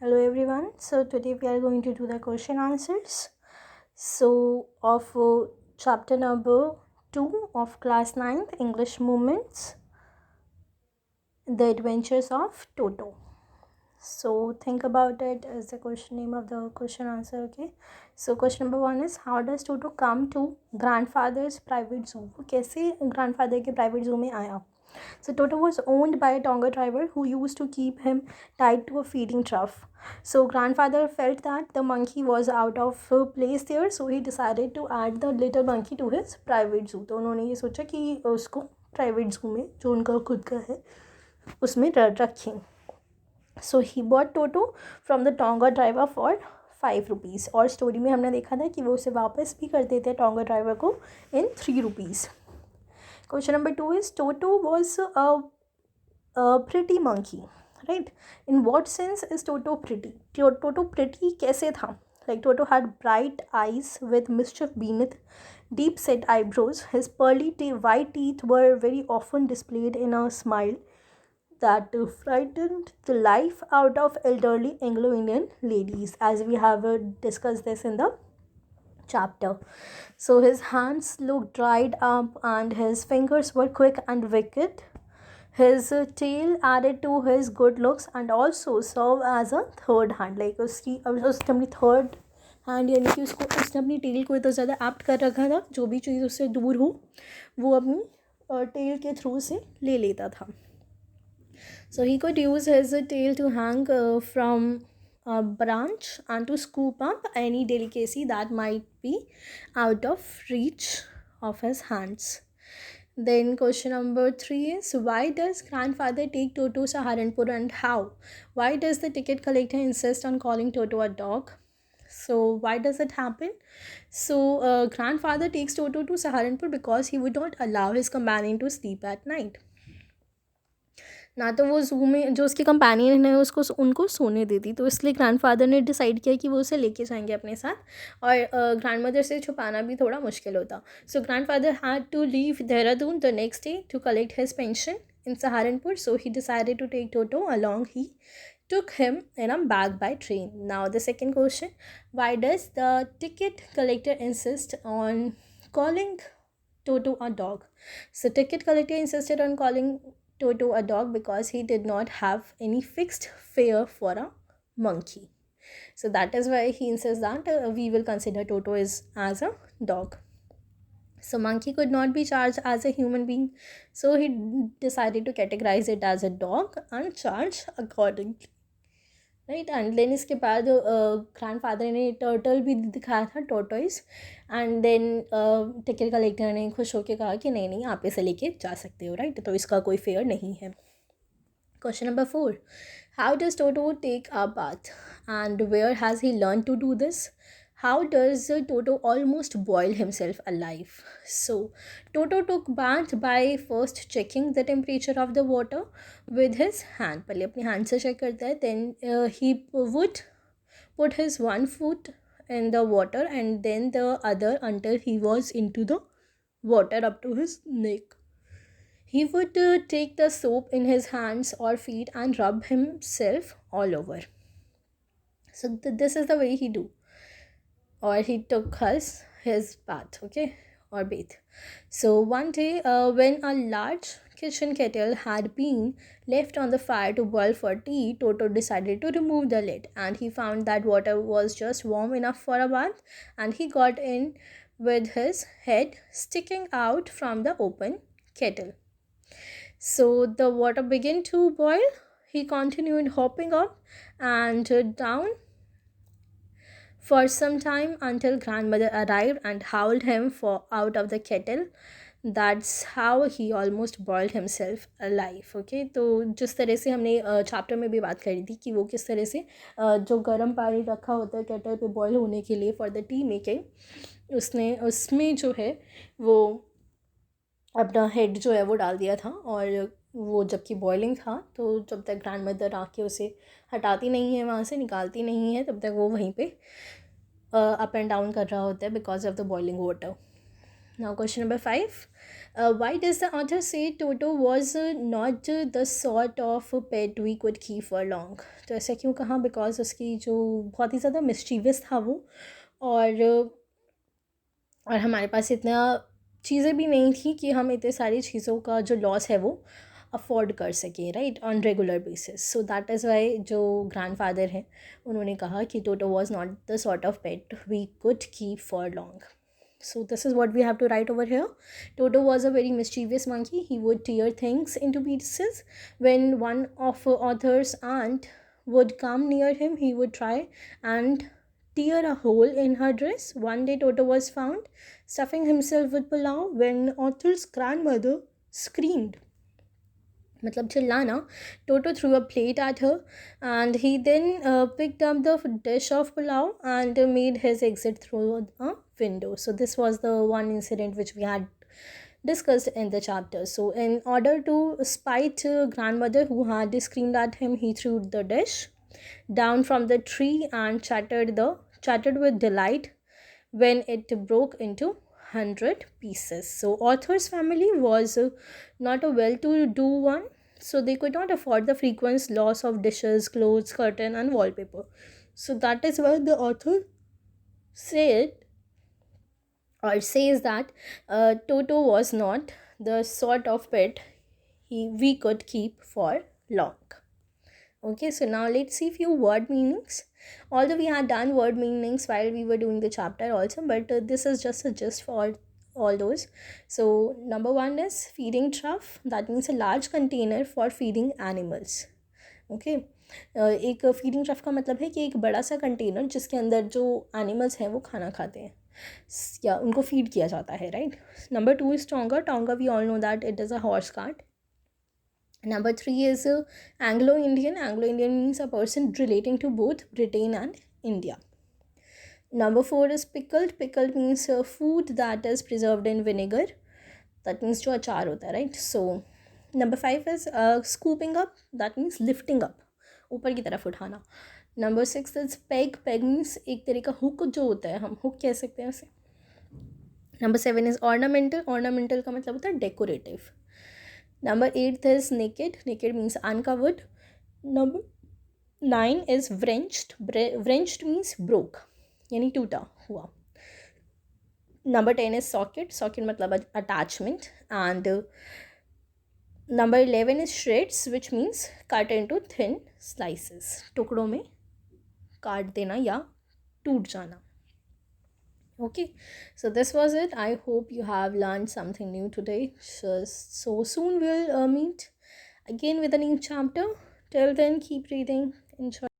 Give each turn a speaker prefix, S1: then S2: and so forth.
S1: Hello everyone. So today we are going to do the question answers. So of chapter number 2 of class 9th English Movements, The Adventures of Toto. So think about it as the question name of the question answer. Okay. So question number 1 is, how does Toto come to grandfather's private zoo? वो कैसे grandfather के private zoo में आया? So Toto was owned by a Tonga driver who used to keep him tied to a feeding trough. So grandfather felt that the monkey was out of place there, so he decided to add the little monkey to his private zoo. तो उन्होंने ये सोचा कि उसको private जू में जो उनका खुद का है उसमें रखें. So he bought Toto from the Tonga driver for 5 rupees. और स्टोरी में हमने देखा था कि वो उसे वापस भी कर देते हैं टोंगा ड्राइवर को in 3 rupees. Question number 2 is, Toto was a pretty monkey, right? In what sense is Toto pretty? Toto pretty कैसे था? Like Toto had bright eyes with mischief beneath deep set eyebrows. His pearly white teeth were very often displayed in a smile that frightened the life out of elderly Anglo-Indian ladies, as we have discussed this in the chapter. So his hands looked dried up and his fingers were quick and wicked. His tail added to his good looks and also served as a third hand. Like उसकी उसने अपनी third hand यानी कि उसने अपनी tell को इतना ज़्यादा एप्ट कर रखा था, जो भी चीज़ उससे दूर हो वो अपनी टेल के थ्रू से ले लेता था. So he could use his tail to hang from a branch and to scoop up any delicacy that might be out of reach of his hands. Then question number 3 is, why does grandfather take Toto Saharanpur and how? Why does the ticket collector insist on calling Toto a dog? So why does it happen? So grandfather takes Toto to Saharanpur because he would not allow his companion to sleep at night. ना तो वो जू में जो उसकी companion है उसको उनको सोने देती, तो इसलिए ग्रैंडफादर ने डिसाइड किया कि वो उसे लेके जाएंगे अपने साथ, और ग्रैंडमदर से छुपाना भी थोड़ा मुश्किल होता. So grandfather had to leave Dehradun the next day to collect his pension in Saharanpur, so he decided to take Toto along. He took him in a bag by train. Now the second question, why does the ticket collector insist on calling Toto a dog? So ticket collector insisted on calling Toto a dog because he did not have any fixed fare for a monkey. So that is why he insists that we will consider Toto as a dog. So monkey could not be charged as a human being, so he decided to categorize it as a dog and charge accordingly, right? And then इसके बाद grandfather ने turtle भी दिखाया था, tortoise, and then ticket collector ने खुश होकर कहा कि नहीं नहीं आप इसे लेके जा सकते हो, राइट? तो इसका कोई फेयर नहीं है. Question number 4, how does Toto take a bath and where has he learned to do this? How does Toto almost boil himself alive? So Toto took bath by first checking the temperature of the water with his hand. पहले अपने hand से check करता है. Then he would put his one foot in the water and then the other until he was into the water up to his neck. He would take the soap in his hands or feet and rub himself all over. So this is the way he do, or he took his bath, okay, or bathe. So one day when a large kitchen kettle had been left on the fire to boil for tea, Toto decided to remove the lid and he found that water was just warm enough for a bath, and he got in with his head sticking out from the open kettle. So the water began to boil. He continued hopping up and down for some time until grandmother arrived and hauled him out of the kettle. That's how he almost boiled himself alive. Okay, तो जिस तरह से हमने chapter में भी बात करी थी कि वो किस तरह से जो गर्म पानी रखा होता है केटल पे बॉयल होने के लिए फॉर द टी मेकिंग, उसमें जो है वो अपना हेड जो है वो डाल दिया था, और वो जबकि बॉइलिंग था तो जब तक ग्रैंड मदर आके उसे हटाती नहीं है वहाँ से, निकालती नहीं है, तब तक वो वहीं पे अप एंड डाउन कर रहा होता है because of the boiling water. Now question number 5. Why does the author say Toto was not the sort of pet we could keep for long? तो ऐसा क्यों कहा? बिकॉज उसकी जो बहुत ही ज़्यादा मिस्चीवियस था वो, और हमारे पास इतना चीज़ें भी नहीं थी कि हम इतने सारी चीज़ों का जो लॉस है वो अफोर्ड कर सकें, right, on regular basis. So that is why जो ग्रैंडफादर हैं उन्होंने कहा कि Toto was not the sort of pet we could keep for long. So this is what we have to write over here. Toto was a very mischievous monkey. He would tear things into pieces. When one of author's aunt would come near him, he would try and tear a hole in her dress. One day Toto was found stuffing himself with pulao when author's grandmother screamed. मतलब चिल्लाना. Toto threw a plate at her and he then picked up the dish of pulao and made his exit through a window. So this was the one incident which we had discussed in the chapter. So in order to spite grandmother who had screamed at him, he threw the dish down from the tree and chattered with delight when it broke into 100 pieces. So author's family was not a well-to-do one, so they could not afford the frequent loss of dishes, clothes, curtain and wallpaper. So that is why the author said or says that Toto was not the sort of pet we could keep for long. Okay, so now let's see few word meanings. Although we had done word meanings while we were doing the chapter also, but this is just a gist for all those. So number 1 is feeding trough. That means a large container for feeding animals. Okay. एक feeding trough का मतलब है कि एक बड़ा सा container जिसके अंदर जो एनिमल्स हैं वो खाना खाते हैं या उनको फीड किया जाता है, राइट. Number 2 is tonga. Tonga we all know that it is a horse cart. Number 3 is Anglo-Indian. Anglo-Indian means a person relating to both Britain and India. Number 4 is pickled. Pickled means food that is preserved in vinegar. That means जो अचार होता है, right? So number 5 is scooping up. That means lifting up, ऊपर की तरफ उठाना. Number 6 is peg. Peg means एक तरह का हुक जो होता है, हम हुक कह सकते हैं उसे. Number 7 is ornamental. Ornamental का मतलब होता है decorative. Number 8 is naked. Naked means uncovered. Number 9 is wrenched. Wrenched means broke, यानी टूटा हुआ. Number 10 is socket. Socket मतलब attachment. And number 11 is shreds, which means cut into thin slices. टुकड़ों में काट देना या टूट जाना. Okay, so this was it. I hope you have learned something new today. So soon we'll meet again with a new chapter. Till then, keep reading. Enjoy.